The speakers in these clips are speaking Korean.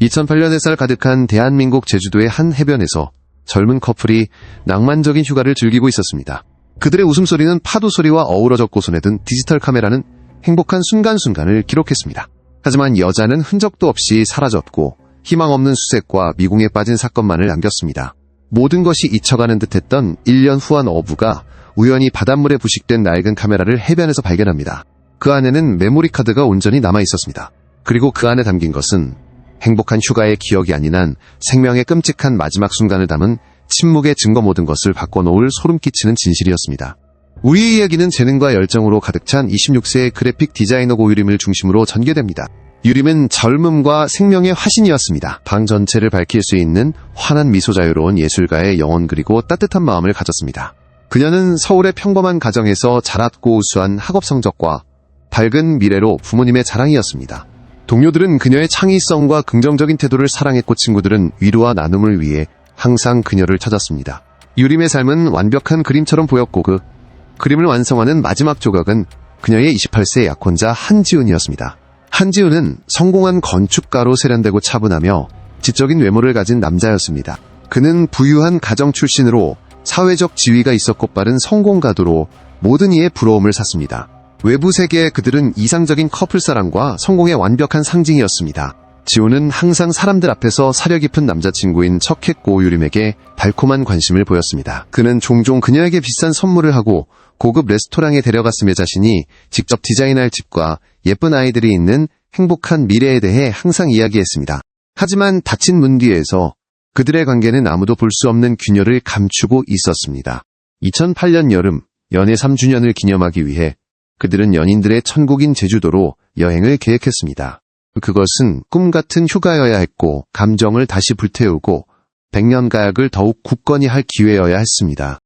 2008년 햇살 가득한 대한민국 제주도의 한 해변에서 젊은 커플이 낭만적인 휴가를 즐기고 있었습니다. 그들의 웃음소리는 파도 소리와 어우러졌고 손에 든 디지털 카메라는 행복한 순간순간을 기록했습니다. 하지만 여자는 흔적도 없이 사라졌고 희망 없는 수색과 미궁에 빠진 사건만을 남겼습니다. 모든 것이 잊혀가는 듯했던 1년 후 한 어부가 우연히 바닷물에 부식된 낡은 카메라를 해변에서 발견합니다. 그 안에는 메모리 카드가 온전히 남아있었습니다. 그리고 그 안에 담긴 것은 행복한 휴가의 기억이 아닌 한 생명의 끔찍한 마지막 순간을 담은 침묵의 증거 모든 것을 바꿔놓을 소름 끼치는 진실이었습니다. 우리의 이야기는 재능과 열정으로 가득 찬 26세의 그래픽 디자이너 고유림을 중심으로 전개됩니다. 유림은 젊음과 생명의 화신이었습니다. 방 전체를 밝힐 수 있는 환한 미소 자유로운 예술가의 영혼 그리고 따뜻한 마음을 가졌습니다. 그녀는 서울의 평범한 가정에서 자랐고 우수한 학업 성적과 밝은 미래로 부모님의 자랑이었습니다. 동료들은 그녀의 창의성과 긍정적인 태도를 사랑했고 친구들은 위로와 나눔을 위해 항상 그녀를 찾았습니다. 유림의 삶은 완벽한 그림처럼 보였고 그 그림을 완성하는 마지막 조각은 그녀의 28세 약혼자 한지훈이었습니다. 한지훈은 성공한 건축가로 세련되고 차분하며 지적인 외모를 가진 남자였습니다. 그는 부유한 가정 출신으로 사회적 지위가 있었고 빠른 성공가도로 모든 이의 부러움을 샀습니다. 외부 세계에 그들은 이상적인 커플사랑과 성공의 완벽한 상징이었습니다. 지훈은 항상 사람들 앞에서 사려 깊은 남자친구인 척했고 유림에게 달콤한 관심을 보였습니다. 그는 종종 그녀에게 비싼 선물을 하고 고급 레스토랑에 데려갔으며 자신이 직접 디자인할 집과 예쁜 아이들이 있는 행복한 미래에 대해 항상 이야기했습니다. 하지만 닫힌 문 뒤에서 그들의 관계는 아무도 볼 수 없는 균열을 감추고 있었습니다. 2008년 여름 연애 3주년을 기념하기 위해 그들은 연인들의 천국인 제주도로 여행을 계획했습니다. 그것은 꿈같은 휴가여야 했고 감정을 다시 불태우고 백년 가약을 더욱 굳건히 할 기회여야 했습니다.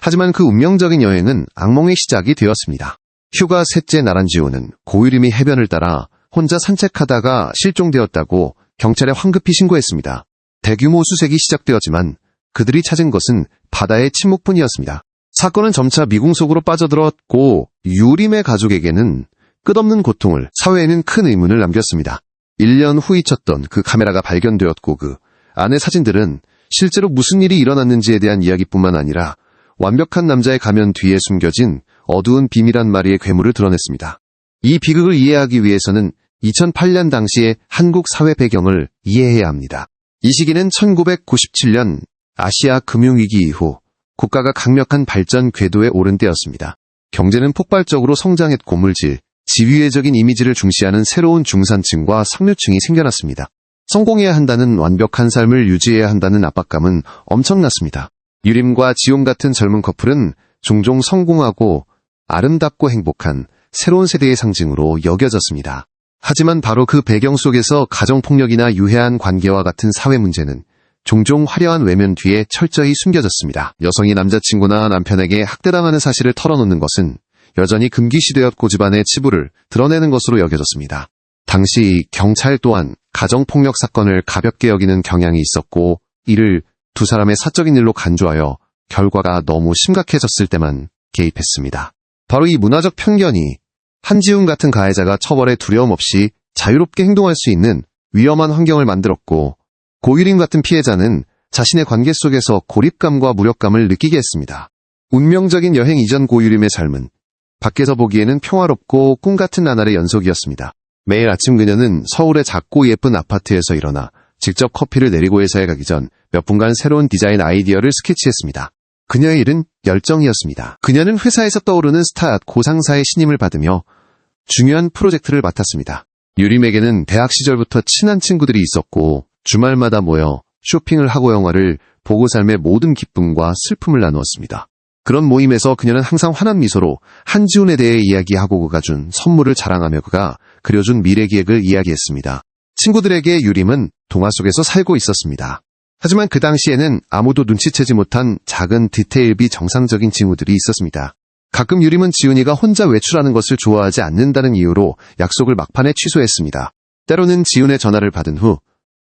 하지만 그 운명적인 여행은 악몽의 시작이 되었습니다. 휴가 셋째 날 한지훈은 고유림이 해변을 따라 혼자 산책하다가 실종되었다고 경찰에 황급히 신고했습니다. 대규모 수색이 시작되었지만 그들이 찾은 것은 바다의 침묵뿐이었습니다. 사건은 점차 미궁 속으로 빠져들었고 유림의 가족에게는 끝없는 고통을, 사회에는 큰 의문을 남겼습니다. 1년 후 잊혔던 그 카메라가 발견되었고 그 안의 사진들은 실제로 무슨 일이 일어났는지에 대한 이야기뿐만 아니라 완벽한 남자의 가면 뒤에 숨겨진 어두운 비밀한 마리의 괴물을 드러냈습니다. 이 비극을 이해하기 위해서는 2008년 당시의 한국 사회 배경을 이해해야 합니다. 이 시기는 1997년 아시아 금융위기 이후 국가가 강력한 발전 궤도에 오른 때였습니다. 경제는 폭발적으로 성장했고 물질, 지위회적인 이미지를 중시하는 새로운 중산층과 상류층이 생겨났습니다. 성공해야 한다는 완벽한 삶을 유지해야 한다는 압박감은 엄청났습니다. 유림과 지훈 같은 젊은 커플은 종종 성공하고 아름답고 행복한 새로운 세대의 상징으로 여겨졌습니다. 하지만 바로 그 배경 속에서 가정폭력이나 유해한 관계와 같은 사회 문제는 종종 화려한 외면 뒤에 철저히 숨겨졌습니다. 여성이 남자친구나 남편에게 학대당하는 사실을 털어놓는 것은 여전히 금기시되었고 집안의 치부를 드러내는 것으로 여겨졌습니다. 당시 경찰 또한 가정폭력 사건을 가볍게 여기는 경향이 있었고 이를 두 사람의 사적인 일로 간주하여 결과가 너무 심각해졌을 때만 개입했습니다. 바로 이 문화적 편견이 한지훈 같은 가해자가 처벌에 두려움 없이 자유롭게 행동할 수 있는 위험한 환경을 만들었고 고유림 같은 피해자는 자신의 관계 속에서 고립감과 무력감을 느끼게 했습니다. 운명적인 여행 이전 고유림의 삶은 밖에서 보기에는 평화롭고 꿈같은 나날의 연속이었습니다. 매일 아침 그녀는 서울의 작고 예쁜 아파트에서 일어나 직접 커피를 내리고 회사에 가기 전 몇 분간 새로운 디자인 아이디어를 스케치했습니다. 그녀의 일은 열정이었습니다. 그녀는 회사에서 떠오르는 스타 고상사의 신임을 받으며 중요한 프로젝트를 맡았습니다. 유림에게는 대학 시절부터 친한 친구들이 있었고 주말마다 모여 쇼핑을 하고 영화를 보고 삶의 모든 기쁨과 슬픔을 나누었습니다. 그런 모임에서 그녀는 항상 환한 미소로 한지훈에 대해 이야기하고 그가 준 선물을 자랑하며 그가 그려준 미래 계획을 이야기했습니다. 친구들에게 유림은 동화 속에서 살고 있었습니다. 하지만 그 당시에는 아무도 눈치채지 못한 작은 디테일비 정상적인 징후들이 있었습니다. 가끔 유림은 지훈이가 혼자 외출하는 것을 좋아하지 않는다는 이유로 약속을 막판에 취소했습니다. 때로는 지훈의 전화를 받은 후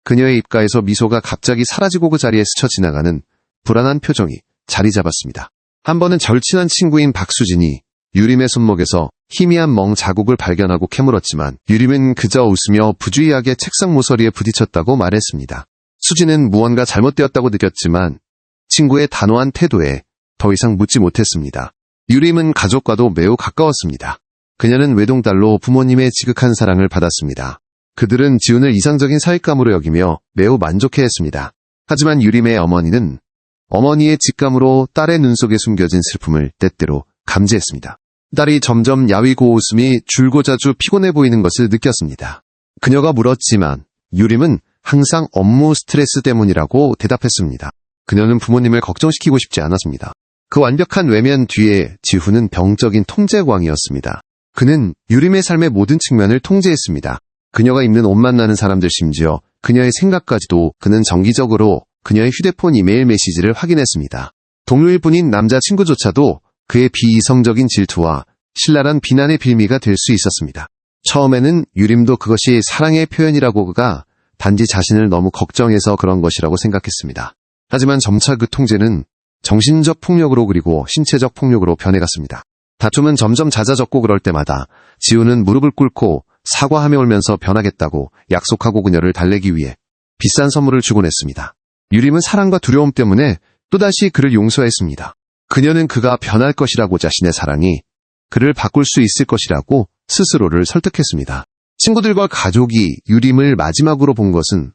그녀의 입가에서 미소가 갑자기 사라지고 그 자리에 스쳐 지나가는 불안한 표정이 자리 잡았습니다. 한 번은 절친한 친구인 박수진이 유림의 손목에서 희미한 멍 자국을 발견하고 캐물었지만 유림은 그저 웃으며 부주의하게 책상 모서리에 부딪혔다고 말했습니다. 수지는 무언가 잘못되었다고 느꼈지만 친구의 단호한 태도에 더 이상 묻지 못했습니다. 유림은 가족과도 매우 가까웠습니다. 그녀는 외동딸로 부모님의 지극한 사랑을 받았습니다. 그들은 지훈을 이상적인 사익감으로 여기며 매우 만족해했습니다. 하지만 유림의 어머니는 어머니의 직감으로 딸의 눈 속에 숨겨진 슬픔을 때때로 감지했습니다. 딸이 점점 야위고 웃음이 줄고 자주 피곤해 보이는 것을 느꼈습니다. 그녀가 물었지만 유림은 항상 업무 스트레스 때문이라고 대답했습니다. 그녀는 부모님을 걱정시키고 싶지 않았습니다. 그 완벽한 외면 뒤에 지훈은 병적인 통제광이었습니다. 그는 유림의 삶의 모든 측면을 통제했습니다. 그녀가 입는 옷만 나는 사람들 심지어 그녀의 생각까지도 그는 정기적으로 그녀의 휴대폰 이메일 메시지를 확인했습니다. 동료일 뿐인 남자친구조차도 그의 비이성적인 질투와 신랄한 비난의 빌미가 될 수 있었습니다. 처음에는 유림도 그것이 사랑의 표현이라고 그가 단지 자신을 너무 걱정해서 그런 것이라고 생각했습니다. 하지만 점차 그 통제는 정신적 폭력으로 그리고 신체적 폭력으로 변해갔습니다. 다툼은 점점 잦아졌고 그럴 때마다 지훈은 무릎을 꿇고 사과하며 울면서 변하겠다고 약속하고 그녀를 달래기 위해 비싼 선물을 주곤 했습니다. 유림은 사랑과 두려움 때문에 또다시 그를 용서했습니다. 그녀는 그가 변할 것이라고 자신의 사랑이 그를 바꿀 수 있을 것이라고 스스로를 설득했습니다. 친구들과 가족이 유림을 마지막으로 본 것은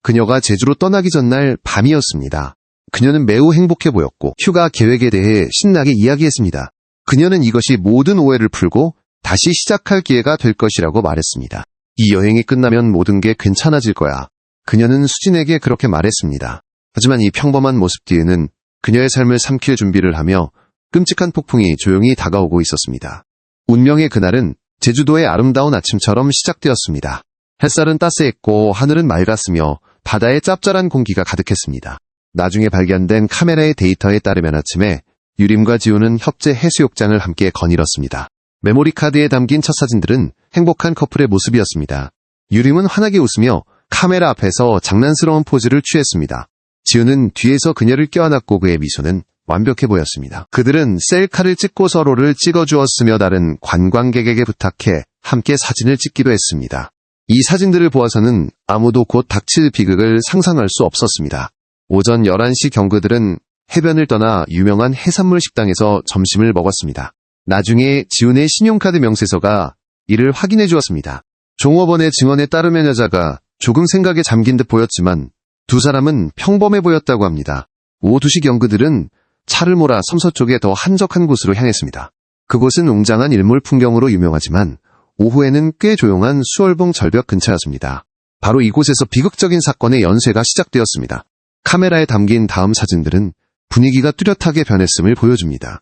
그녀가 제주로 떠나기 전날 밤이었습니다. 그녀는 매우 행복해 보였고 휴가 계획에 대해 신나게 이야기했습니다. 그녀는 이것이 모든 오해를 풀고 다시 시작할 기회가 될 것이라고 말했습니다. 이 여행이 끝나면 모든 게 괜찮아질 거야. 그녀는 수진에게 그렇게 말했습니다. 하지만 이 평범한 모습 뒤에는 그녀의 삶을 삼킬 준비를 하며 끔찍한 폭풍이 조용히 다가오고 있었습니다. 운명의 그날은 제주도의 아름다운 아침처럼 시작되었습니다. 햇살은 따스했고 하늘은 맑았으며 바다에 짭짤한 공기가 가득했습니다. 나중에 발견된 카메라의 데이터에 따르면 아침에 유림과 지훈은 협재 해수욕장을 함께 거닐었습니다. 메모리 카드에 담긴 첫 사진들은 행복한 커플의 모습이었습니다. 유림은 환하게 웃으며 카메라 앞에서 장난스러운 포즈를 취했습니다. 지훈은 뒤에서 그녀를 껴안았고 그의 미소는 완벽해 보였습니다. 그들은 셀카를 찍고 서로를 찍어주었으며 다른 관광객에게 부탁해 함께 사진을 찍기도 했습니다. 이 사진들을 보아서는 아무도 곧 닥칠 비극을 상상할 수 없었습니다. 오전 11시 경그들은 해변을 떠나 유명한 해산물 식당에서 점심을 먹었습니다. 나중에 지훈의 신용카드 명세서가 이를 확인해 주었습니다. 종업원의 증언에 따르면 여자가 조금 생각에 잠긴 듯 보였지만 두 사람은 평범해 보였다고 합니다. 오후 2시 경그들은 차를 몰아 섬서쪽의 더 한적한 곳으로 향했습니다. 그곳은 웅장한 일몰 풍경으로 유명하지만 오후에는 꽤 조용한 수월봉 절벽 근처였습니다. 바로 이곳에서 비극적인 사건의 연쇄가 시작되었습니다. 카메라에 담긴 다음 사진들은 분위기가 뚜렷하게 변했음을 보여줍니다.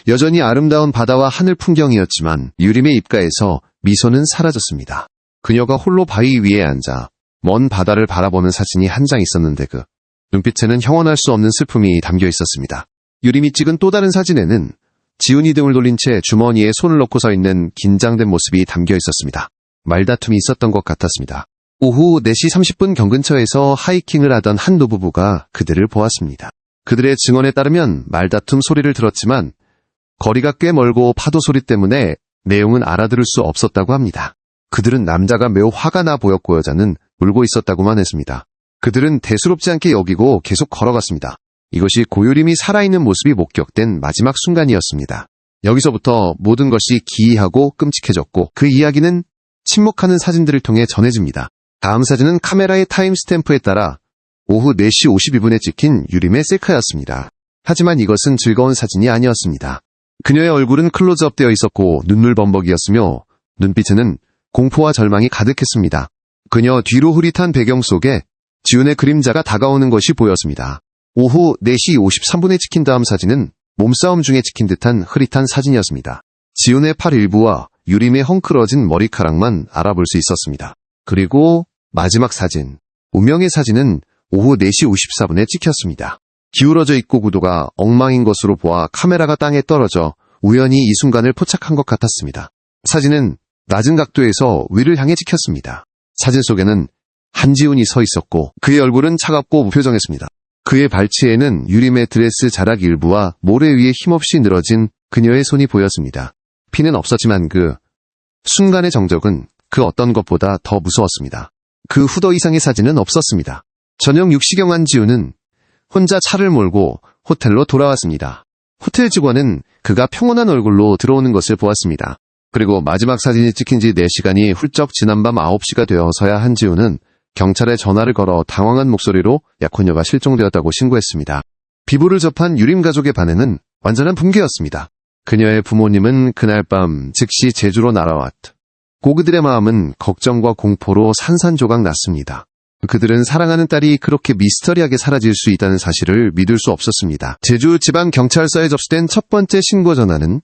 여전히 아름다운 바다와 하늘 풍경이었지만 유림의 입가에서 미소는 사라졌습니다. 그녀가 홀로 바위 위에 앉아 먼 바다를 바라보는 사진이 한 장 있었는데 그 눈빛에는 형언할 수 없는 슬픔이 담겨 있었습니다. 유림이 찍은 또 다른 사진에는 지훈이 등을 돌린 채 주머니에 손을 넣고 서 있는 긴장된 모습이 담겨 있었습니다. 말다툼이 있었던 것 같았습니다. 오후 4시 30분 경근처에서 하이킹을 하던 한 노부부가 그들을 보았습니다. 그들의 증언에 따르면 말다툼 소리를 들었지만 거리가 꽤 멀고 파도 소리 때문에 내용은 알아들을 수 없었다고 합니다. 그들은 남자가 매우 화가 나 보였고 여자는 울고 있었다고만 했습니다. 그들은 대수롭지 않게 여기고 계속 걸어갔습니다. 이것이 고유림이 살아있는 모습이 목격된 마지막 순간이었습니다. 여기서부터 모든 것이 기이하고 끔찍해졌고 그 이야기는 침묵하는 사진들을 통해 전해집니다. 다음 사진은 카메라의 타임스탬프에 따라 오후 4시 52분에 찍힌 유림의 셀카였습니다. 하지만 이것은 즐거운 사진이 아니었습니다. 그녀의 얼굴은 클로즈업 되어 있었고 눈물범벅이었으며 눈빛에는 공포와 절망이 가득했습니다. 그녀 뒤로 흐릿한 배경 속에 지훈의 그림자가 다가오는 것이 보였습니다. 오후 4시 53분에 찍힌 다음 사진은 몸싸움 중에 찍힌 듯한 흐릿한 사진이었습니다. 지훈의 팔 일부와 유림의 헝클어진 머리카락만 알아볼 수 있었습니다. 그리고 마지막 사진, 운명의 사진은 오후 4시 54분에 찍혔습니다. 기울어져 있고 구도가 엉망인 것으로 보아 카메라가 땅에 떨어져 우연히 이 순간을 포착한 것 같았습니다. 사진은 낮은 각도에서 위를 향해 찍혔습니다. 사진 속에는 한지훈이 서 있었고 그의 얼굴은 차갑고 무표정했습니다. 그의 발치에는 유림의 드레스 자락 일부와 모래 위에 힘없이 늘어진 그녀의 손이 보였습니다. 피는 없었지만 그 순간의 정적은 그 어떤 것보다 더 무서웠습니다. 그 후더 이상의 사진은 없었습니다. 저녁 6시경 한지우는 혼자 차를 몰고 호텔로 돌아왔습니다. 호텔 직원은 그가 평온한 얼굴로 들어오는 것을 보았습니다. 그리고 마지막 사진이 찍힌 지 4시간이 훌쩍 지난 밤 9시가 되어서야 한지우는 경찰에 전화를 걸어 당황한 목소리로 약혼녀가 실종되었다고 신고했습니다. 비보를 접한 유림 가족의 반응은 완전한 붕괴였습니다. 그녀의 부모님은 그날 밤 즉시 제주로 날아왔다. 그들의 마음은 걱정과 공포로 산산조각 났습니다. 그들은 사랑하는 딸이 그렇게 미스터리하게 사라질 수 있다는 사실을 믿을 수 없었습니다. 제주 지방경찰서에 접수된 첫 번째 신고 전화는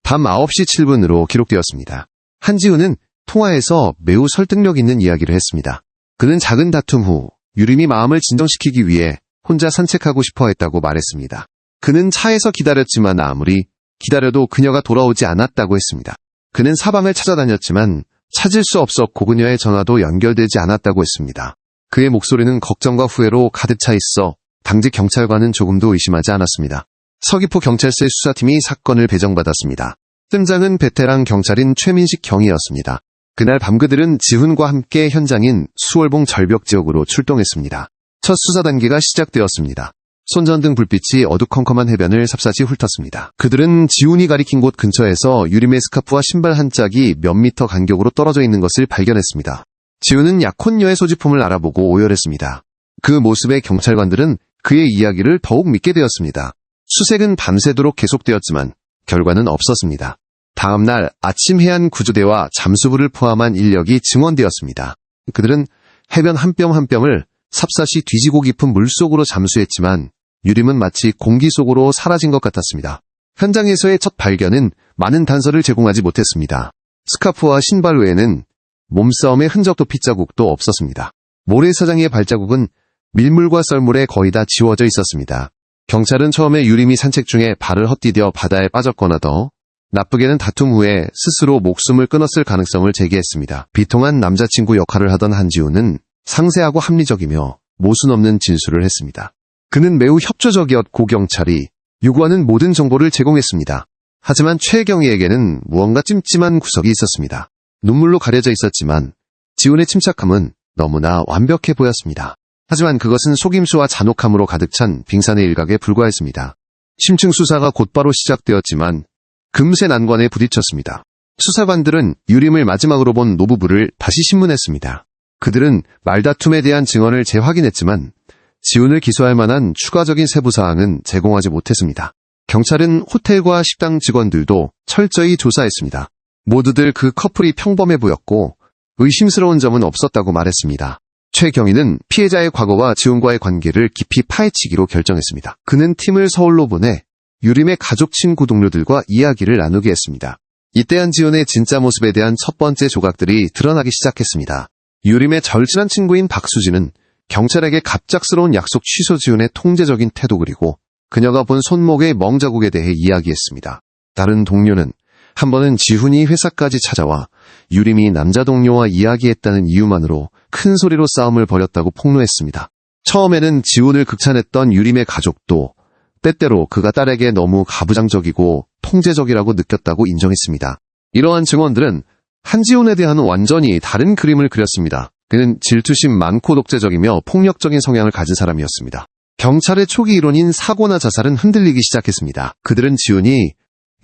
밤 9시 7분으로 기록되었습니다. 한지우는 통화에서 매우 설득력 있는 이야기를 했습니다. 그는 작은 다툼 후 유림이 마음을 진정시키기 위해 혼자 산책하고 싶어 했다고 말했습니다. 그는 차에서 기다렸지만 아무리 기다려도 그녀가 돌아오지 않았다고 했습니다. 그는 사방을 찾아다녔지만 찾을 수 없었고 그녀의 전화도 연결되지 않았다고 했습니다. 그의 목소리는 걱정과 후회로 가득 차 있어 당직 경찰관은 조금도 의심하지 않았습니다. 서귀포 경찰서의 수사팀이 사건을 배정받았습니다. 팀장은 베테랑 경찰인 최민식 경이었습니다. 그날 밤 그들은 지훈과 함께 현장인 수월봉 절벽 지역으로 출동했습니다. 첫 수사 단계가 시작되었습니다. 손전등 불빛이 어두컴컴한 해변을 삽사시 훑었습니다. 그들은 지훈이 가리킨 곳 근처에서 유림의 스카프와 신발 한 짝이 몇 미터 간격으로 떨어져 있는 것을 발견했습니다. 지훈은 약혼녀의 소지품을 알아보고 오열했습니다. 그 모습에 경찰관들은 그의 이야기를 더욱 믿게 되었습니다. 수색은 밤새도록 계속되었지만 결과는 없었습니다. 다음 날 아침 해안 구조대와 잠수부를 포함한 인력이 증원되었습니다. 그들은 해변 한 뼘 한 뼘을 삽사시 뒤지고 깊은 물속으로 잠수했지만 유림은 마치 공기 속으로 사라진 것 같았습니다. 현장에서의 첫 발견은 많은 단서를 제공하지 못했습니다. 스카프와 신발 외에는 몸싸움의 흔적도 핏자국도 없었습니다. 모래사장의 발자국은 밀물과 썰물에 거의 다 지워져 있었습니다. 경찰은 처음에 유림이 산책 중에 발을 헛디뎌 바다에 빠졌거나 더 나쁘게는 다툼 후에 스스로 목숨을 끊었을 가능성을 제기했습니다. 비통한 남자친구 역할을 하던 한지우는 상세하고 합리적이며 모순 없는 진술을 했습니다. 그는 매우 협조적이었고 경찰이 요구하는 모든 정보를 제공했습니다. 하지만 최경희에게는 무언가 찜찜한 구석이 있었습니다. 눈물로 가려져 있었지만 지훈의 침착함은 너무나 완벽해 보였습니다. 하지만 그것은 속임수와 잔혹함으로 가득 찬 빙산의 일각에 불과했습니다. 심층 수사가 곧바로 시작되었지만 금세 난관에 부딪혔습니다. 수사관들은 유림을 마지막으로 본 노부부를 다시 신문했습니다. 그들은 말다툼에 대한 증언을 재확인했지만 지훈을 기소할 만한 추가적인 세부사항은 제공하지 못했습니다. 경찰은 호텔과 식당 직원들도 철저히 조사했습니다. 모두들 그 커플이 평범해 보였고 의심스러운 점은 없었다고 말했습니다. 최경희는 피해자의 과거와 지훈과의 관계를 깊이 파헤치기로 결정했습니다. 그는 팀을 서울로 보내 유림의 가족 친구 동료들과 이야기를 나누게 했습니다. 이때 한지훈의 진짜 모습에 대한 첫 번째 조각들이 드러나기 시작했습니다. 유림의 절친한 친구인 박수진은 경찰에게 갑작스러운 약속 취소 지훈의 통제적인 태도 그리고 그녀가 본 손목의 멍자국에 대해 이야기했습니다. 다른 동료는 한 번은 지훈이 회사까지 찾아와 유림이 남자 동료와 이야기했다는 이유만으로 큰 소리로 싸움을 벌였다고 폭로했습니다. 처음에는 지훈을 극찬했던 유림의 가족도 때때로 그가 딸에게 너무 가부장적이고 통제적이라고 느꼈다고 인정했습니다. 이러한 증언들은 한지훈에 대한 완전히 다른 그림을 그렸습니다. 그는 질투심 많고 독재적이며 폭력적인 성향을 가진 사람이었습니다. 경찰의 초기 이론인 사고나 자살은 흔들리기 시작했습니다. 그들은 지훈이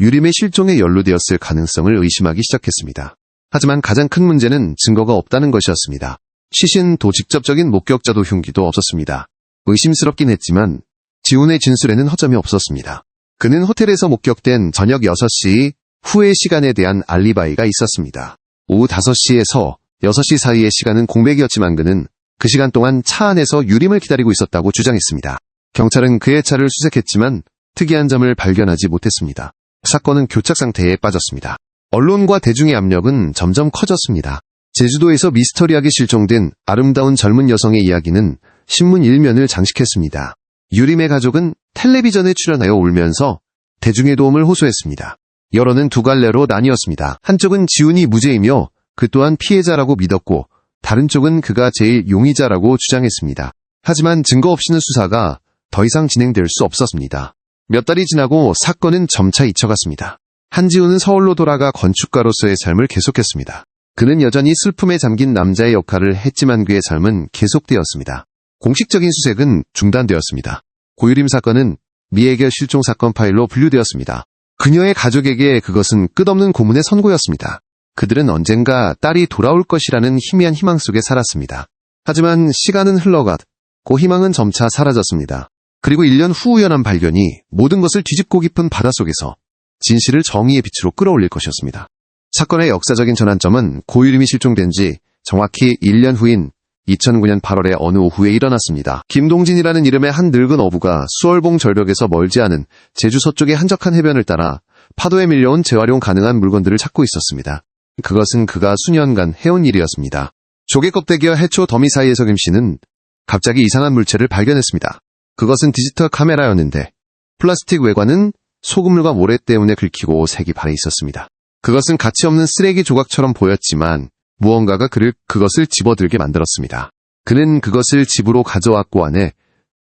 유림의 실종에 연루되었을 가능성을 의심하기 시작했습니다. 하지만 가장 큰 문제는 증거가 없다는 것이었습니다. 시신도 직접적인 목격자도 흉기도 없었습니다. 의심스럽긴 했지만 지훈의 진술에는 허점이 없었습니다. 그는 호텔에서 목격된 저녁 6시 후의 시간에 대한 알리바이가 있었습니다. 오후 5시에서 6시 사이의 시간은 공백이었지만 그는 그 시간 동안 차 안에서 유림을 기다리고 있었다고 주장했습니다. 경찰은 그의 차를 수색했지만 특이한 점을 발견하지 못했습니다. 사건은 교착 상태에 빠졌습니다. 언론과 대중의 압력은 점점 커졌습니다. 제주도에서 미스터리하게 실종된 아름다운 젊은 여성의 이야기는 신문 1면을 장식했습니다. 유림의 가족은 텔레비전에 출연하여 울면서 대중의 도움을 호소했습니다. 여론은 두 갈래로 나뉘었습니다. 한쪽은 지훈이 무죄이며 그 또한 피해자라고 믿었고 다른 쪽은 그가 제일 용의자라고 주장했습니다. 하지만 증거 없이는 수사가 더 이상 진행될 수 없었습니다. 몇 달이 지나고 사건은 점차 잊혀갔습니다. 한지우는 서울로 돌아가 건축가로서의 삶을 계속했습니다. 그는 여전히 슬픔에 잠긴 남자의 역할을 했지만 그의 삶은 계속되었습니다. 공식적인 수색은 중단되었습니다. 고유림 사건은 미해결 실종 사건 파일로 분류되었습니다. 그녀의 가족에게 그것은 끝없는 고문의 선고였습니다. 그들은 언젠가 딸이 돌아올 것이라는 희미한 희망 속에 살았습니다. 하지만 시간은 흘러갔고 희망은 점차 사라졌습니다. 그리고 1년 후 우연한 발견이 모든 것을 뒤집고 깊은 바닷속에서 진실을 정의의 빛으로 끌어올릴 것이었습니다. 사건의 역사적인 전환점은 고유림이 실종된 지 정확히 1년 후인 2009년 8월의 어느 오후에 일어났습니다. 김동진이라는 이름의 한 늙은 어부가 수월봉 절벽에서 멀지 않은 제주 서쪽의 한적한 해변을 따라 파도에 밀려온 재활용 가능한 물건들을 찾고 있었습니다. 그것은 그가 수년간 해온 일이었습니다. 조개 껍데기와 해초 더미 사이에서 김씨는 갑자기 이상한 물체를 발견했습니다. 그것은 디지털 카메라였는데 플라스틱 외관은 소금물과 모래 때문에 긁히고 색이 바래 있었습니다. 그것은 가치 없는 쓰레기 조각처럼 보였지만 무언가가 그것을 집어들게 만들었습니다. 그는 그것을 집으로 가져왔고 안에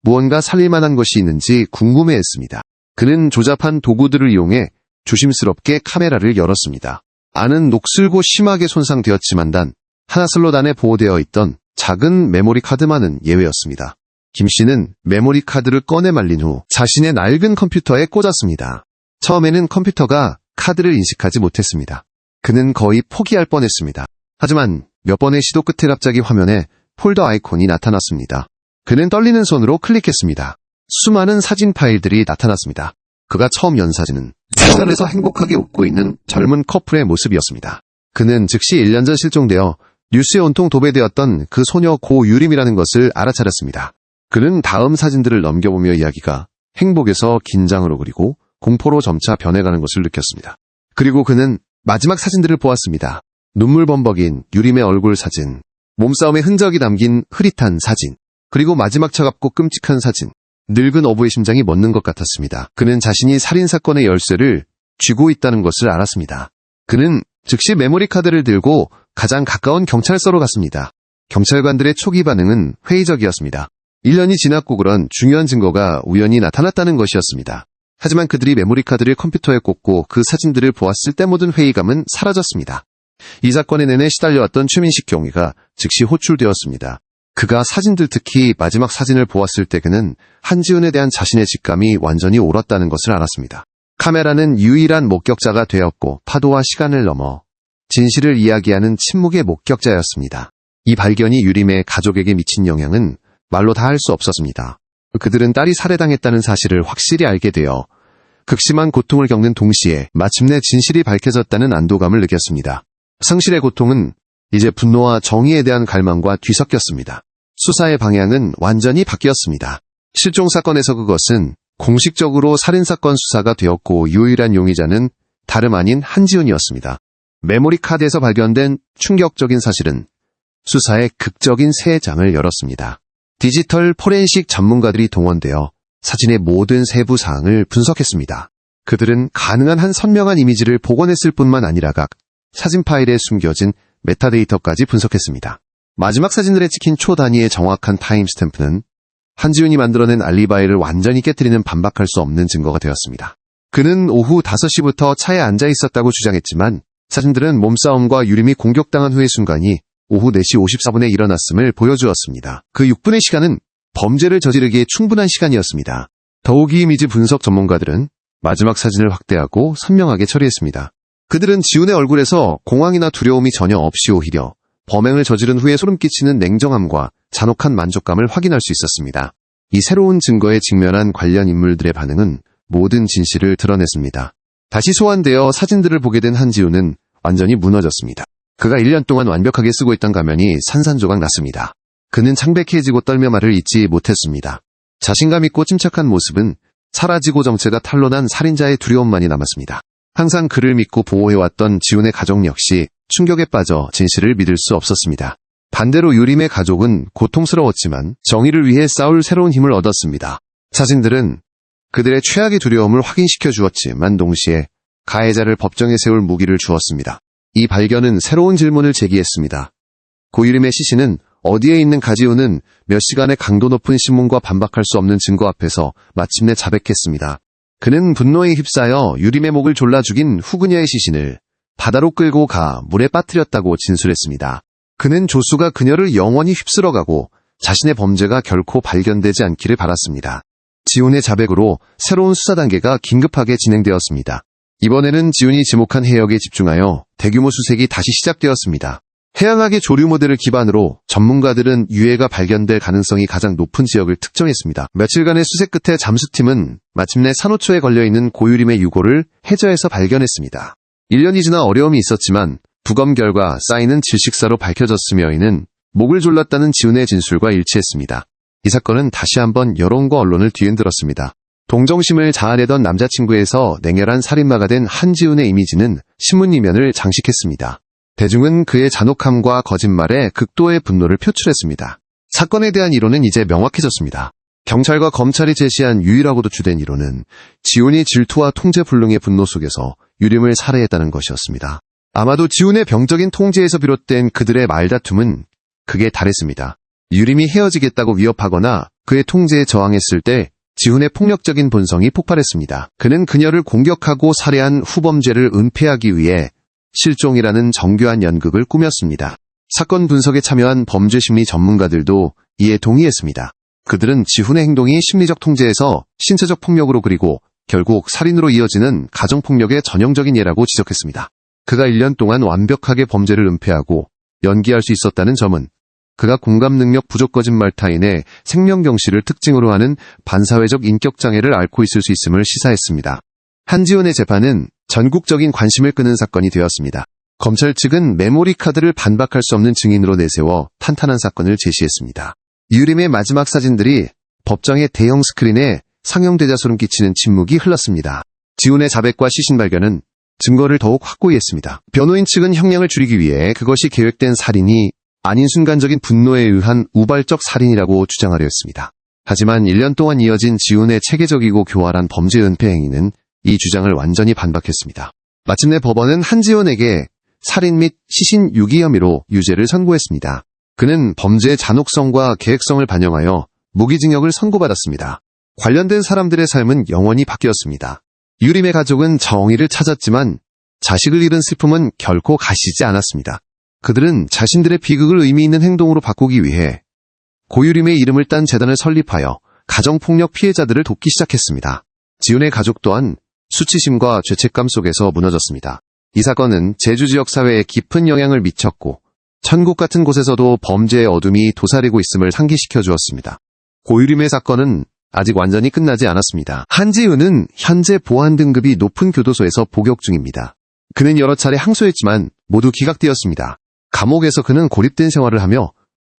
무언가 살릴만한 것이 있는지 궁금해했습니다. 그는 조잡한 도구들을 이용해 조심스럽게 카메라를 열었습니다. 안은 녹슬고 심하게 손상되었지만 단 하나 슬롯 안에 보호되어 있던 작은 메모리 카드만은 예외였습니다. 김 씨는 메모리 카드를 꺼내 말린 후 자신의 낡은 컴퓨터에 꽂았습니다. 처음에는 컴퓨터가 카드를 인식하지 못했습니다. 그는 거의 포기할 뻔했습니다. 하지만 몇 번의 시도 끝에 갑자기 화면에 폴더 아이콘이 나타났습니다. 그는 떨리는 손으로 클릭했습니다. 수많은 사진 파일들이 나타났습니다. 그가 처음 연 사진은 식당에서 행복하게 웃고 있는 젊은 커플의 모습이었습니다. 그는 즉시 1년 전 실종되어 뉴스에 온통 도배되었던 그 소녀 고유림이라는 것을 알아차렸습니다. 그는 다음 사진들을 넘겨보며 이야기가 행복에서 긴장으로 그리고 공포로 점차 변해가는 것을 느꼈습니다. 그리고 그는 마지막 사진들을 보았습니다. 눈물 범벅인 유림의 얼굴 사진, 몸싸움의 흔적이 담긴 흐릿한 사진, 그리고 마지막 차갑고 끔찍한 사진. 늙은 어부의 심장이 멎는 것 같았습니다. 그는 자신이 살인사건의 열쇠를 쥐고 있다는 것을 알았습니다. 그는 즉시 메모리 카드를 들고 가장 가까운 경찰서로 갔습니다. 경찰관들의 초기 반응은 회의적이었습니다. 1년이 지났고 그런 중요한 증거가 우연히 나타났다는 것이었습니다. 하지만 그들이 메모리 카드를 컴퓨터에 꽂고 그 사진들을 보았을 때 모든 회의감은 사라졌습니다. 이 사건에 내내 시달려왔던 최민식 경위가 즉시 호출되었습니다. 그가 사진들 특히 마지막 사진을 보았을 때 그는 한지훈에 대한 자신의 직감이 완전히 옳았다는 것을 알았습니다. 카메라는 유일한 목격자가 되었고 파도와 시간을 넘어 진실을 이야기하는 침묵의 목격자였습니다. 이 발견이 유림의 가족에게 미친 영향은 말로 다 할 수 없었습니다. 그들은 딸이 살해당했다는 사실을 확실히 알게 되어 극심한 고통을 겪는 동시에 마침내 진실이 밝혀졌다는 안도감을 느꼈습니다. 상실의 고통은 이제 분노와 정의에 대한 갈망과 뒤섞였습니다. 수사의 방향은 완전히 바뀌었습니다. 실종 사건에서 그것은 공식적으로 살인사건 수사가 되었고 유일한 용의자는 다름 아닌 한지훈이었습니다. 메모리 카드에서 발견된 충격적인 사실은 수사의 극적인 새 장을 열었습니다. 디지털 포렌식 전문가들이 동원되어 사진의 모든 세부 사항을 분석했습니다. 그들은 가능한 한 선명한 이미지를 복원했을 뿐만 아니라 각 사진 파일에 숨겨진 메타데이터까지 분석했습니다. 마지막 사진들에 찍힌 초단위의 정확한 타임스탬프는 한지훈이 만들어낸 알리바이를 완전히 깨뜨리는 반박할 수 없는 증거가 되었습니다. 그는 오후 5시부터 차에 앉아 있었다고 주장했지만 사진들은 몸싸움과 유림이 공격당한 후의 순간이 오후 4시 54분에 일어났음을 보여주었습니다. 그 6분의 시간은 범죄를 저지르기에 충분한 시간이었습니다. 더욱이 이미지 분석 전문가들은 마지막 사진을 확대하고 선명하게 처리했습니다. 그들은 지훈의 얼굴에서 공황이나 두려움이 전혀 없이 오히려 범행을 저지른 후에 소름 끼치는 냉정함과 잔혹한 만족감을 확인할 수 있었습니다. 이 새로운 증거에 직면한 관련 인물들의 반응은 모든 진실을 드러냈습니다. 다시 소환되어 사진들을 보게 된 한지훈은 완전히 무너졌습니다. 그가 1년 동안 완벽하게 쓰고 있던 가면이 산산조각 났습니다. 그는 창백해지고 떨며 말을 잇지 못했습니다. 자신감 있고 침착한 모습은 사라지고 정체가 탄로난 살인자의 두려움만이 남았습니다. 항상 그를 믿고 보호해왔던 지훈의 가족 역시 충격에 빠져 진실을 믿을 수 없었습니다. 반대로 유림의 가족은 고통스러웠지만 정의를 위해 싸울 새로운 힘을 얻었습니다. 사진들은 그들의 최악의 두려움을 확인시켜 주었지만 동시에 가해자를 법정에 세울 무기를 주었습니다. 이 발견은 새로운 질문을 제기했습니다. 고유림의 시신은 어디에 있는 가지훈은 몇 시간의 강도 높은 신문과 반박할 수 없는 증거 앞에서 마침내 자백했습니다. 그는 분노에 휩싸여 유림의 목을 졸라 죽인 후그녀의 시신을 바다로 끌고 가 물에 빠뜨렸다고 진술했습니다. 그는 조수가 그녀를 영원히 휩쓸어가고 자신의 범죄가 결코 발견되지 않기를 바랐습니다. 지훈의 자백으로 새로운 수사 단계가 긴급하게 진행되었습니다. 이번에는 지훈이 지목한 해역에 집중하여 대규모 수색이 다시 시작되었습니다. 해양학의 조류 모델을 기반으로 전문가들은 유해가 발견될 가능성이 가장 높은 지역을 특정했습니다. 며칠간의 수색 끝에 잠수팀은 마침내 산호초에 걸려있는 고유림의 유골을 해저에서 발견했습니다. 1년이 지나 어려움이 있었지만 부검 결과 사인은 질식사로 밝혀졌으며 이는 목을 졸랐다는 지훈의 진술과 일치했습니다. 이 사건은 다시 한번 여론과 언론을 뒤흔들었습니다. 동정심을 자아내던 남자친구에서 냉혈한 살인마가 된 한지훈의 이미지는 신문 이면을 장식했습니다. 대중은 그의 잔혹함과 거짓말에 극도의 분노를 표출했습니다. 사건에 대한 이론은 이제 명확해졌습니다. 경찰과 검찰이 제시한 유일하고도 주된 이론은 지훈이 질투와 통제불능의 분노 속에서 유림을 살해했다는 것이었습니다. 아마도 지훈의 병적인 통제에서 비롯된 그들의 말다툼은 극에 달했습니다. 유림이 헤어지겠다고 위협하거나 그의 통제에 저항했을 때 지훈의 폭력적인 본성이 폭발했습니다. 그는 그녀를 공격하고 살해한 후범죄를 은폐하기 위해 실종이라는 정교한 연극을 꾸몄습니다. 사건 분석에 참여한 범죄심리 전문가들도 이에 동의했습니다. 그들은 지훈의 행동이 심리적 통제에서 신체적 폭력으로 그리고 결국 살인으로 이어지는 가정폭력의 전형적인 예라고 지적했습니다. 그가 1년 동안 완벽하게 범죄를 은폐하고 연기할 수 있었다는 점은 그가 공감 능력 부족 거짓말 타인의 생명경시를 특징으로 하는 반사회적 인격장애를 앓고 있을 수 있음을 시사했습니다. 한지훈의 재판은 전국적인 관심을 끄는 사건이 되었습니다. 검찰 측은 메모리 카드를 반박할 수 없는 증인으로 내세워 탄탄한 사건을 제시했습니다. 유림의 마지막 사진들이 법정의 대형 스크린에 상영되자 소름 끼치는 침묵이 흘렀습니다. 지훈의 자백과 시신 발견은 증거를 더욱 확고히 했습니다. 변호인 측은 형량을 줄이기 위해 그것이 계획된 살인이 아닌 순간적인 분노에 의한 우발적 살인이라고 주장하려 했습니다. 하지만 1년 동안 이어진 지훈의 체계적이고 교활한 범죄 은폐 행위는 이 주장을 완전히 반박했습니다. 마침내 법원은 한지훈에게 살인 및 시신 유기 혐의로 유죄를 선고했습니다. 그는 범죄의 잔혹성과 계획성을 반영하여 무기징역을 선고받았습니다. 관련된 사람들의 삶은 영원히 바뀌었습니다. 유림의 가족은 정의를 찾았지만 자식을 잃은 슬픔은 결코 가시지 않았습니다. 그들은 자신들의 비극을 의미 있는 행동으로 바꾸기 위해 고유림의 이름을 딴 재단을 설립하여 가정폭력 피해자들을 돕기 시작했습니다. 지훈의 가족 또한 수치심과 죄책감 속에서 무너졌습니다. 이 사건은 제주 지역 사회에 깊은 영향을 미쳤고 천국 같은 곳에서도 범죄의 어둠이 도사리고 있음을 상기시켜 주었습니다. 고유림의 사건은 아직 완전히 끝나지 않았습니다. 한지훈은 현재 보안 등급이 높은 교도소에서 복역 중입니다. 그는 여러 차례 항소했지만 모두 기각되었습니다. 감옥에서 그는 고립된 생활을 하며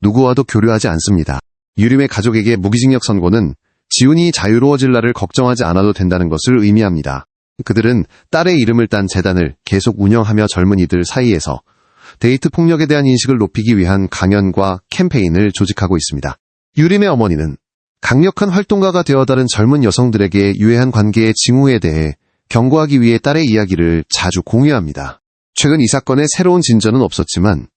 누구와도 교류하지 않습니다. 유림의 가족에게 무기징역 선고는 지훈이 자유로워질 날을 걱정하지 않아도 된다는 것을 의미합니다. 그들은 딸의 이름을 딴 재단을 계속 운영하며 젊은이들 사이에서 데이트 폭력에 대한 인식을 높이기 위한 강연과 캠페인을 조직하고 있습니다. 유림의 어머니는 강력한 활동가가 되어다른 젊은 여성들에게 유해한 관계의 징후에 대해 경고하기 위해 딸의 이야기를 자주 공유합니다. 최근 이 사건에 새로운 진전은 없었지만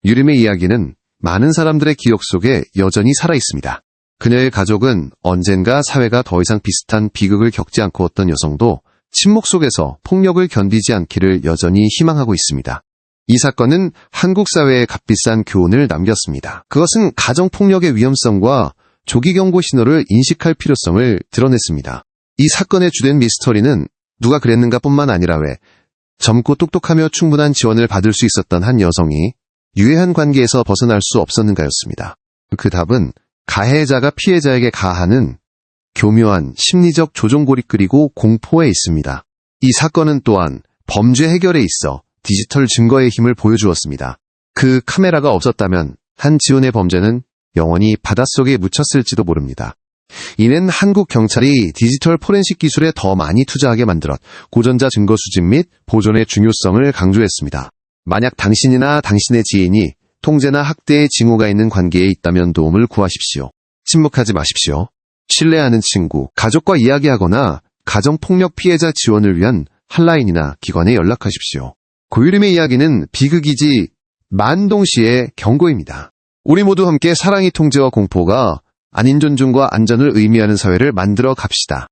유림의 이야기는 많은 사람들의 기억 속에 여전히 살아있습니다. 그녀의 가족은 언젠가 사회가 더 이상 비슷한 비극을 겪지 않고 어떤 여성도 침묵 속에서 폭력을 견디지 않기를 여전히 희망하고 있습니다. 이 사건은 한국 사회에 값비싼 교훈을 남겼습니다. 그것은 가정폭력의 위험성과 조기 경고 신호를 인식할 필요성을 드러냈습니다. 이 사건의 주된 미스터리는 누가 그랬는가 뿐만 아니라 왜 젊고 똑똑하며 충분한 지원을 받을 수 있었던 한 여성이 유해한 관계에서 벗어날 수 없었는가였습니다. 그 답은 가해자가 피해자에게 가하는 교묘한 심리적 조종고리 그리고 공포에 있습니다. 이 사건은 또한 범죄 해결에 있어 디지털 증거의 힘을 보여주었습니다. 그 카메라가 없었다면 한지훈의 범죄는 영원히 바닷속에 묻혔을지도 모릅니다. 이는 한국 경찰이 디지털 포렌식 기술에 더 많이 투자하게 만들었 고전자 증거 수집 및 보존의 중요성을 강조했습니다. 만약 당신이나 당신의 지인이 통제나 학대의 징후가 있는 관계에 있다면 도움을 구하십시오. 침묵하지 마십시오. 신뢰하는 친구, 가족과 이야기하거나 가정폭력 피해자 지원을 위한 핫라인이나 기관에 연락하십시오. 고유림의 이야기는 비극이지 만동시의 경고입니다. 우리 모두 함께 사랑의 통제와 공포가 아닌 존중과 안전을 의미하는 사회를 만들어 갑시다.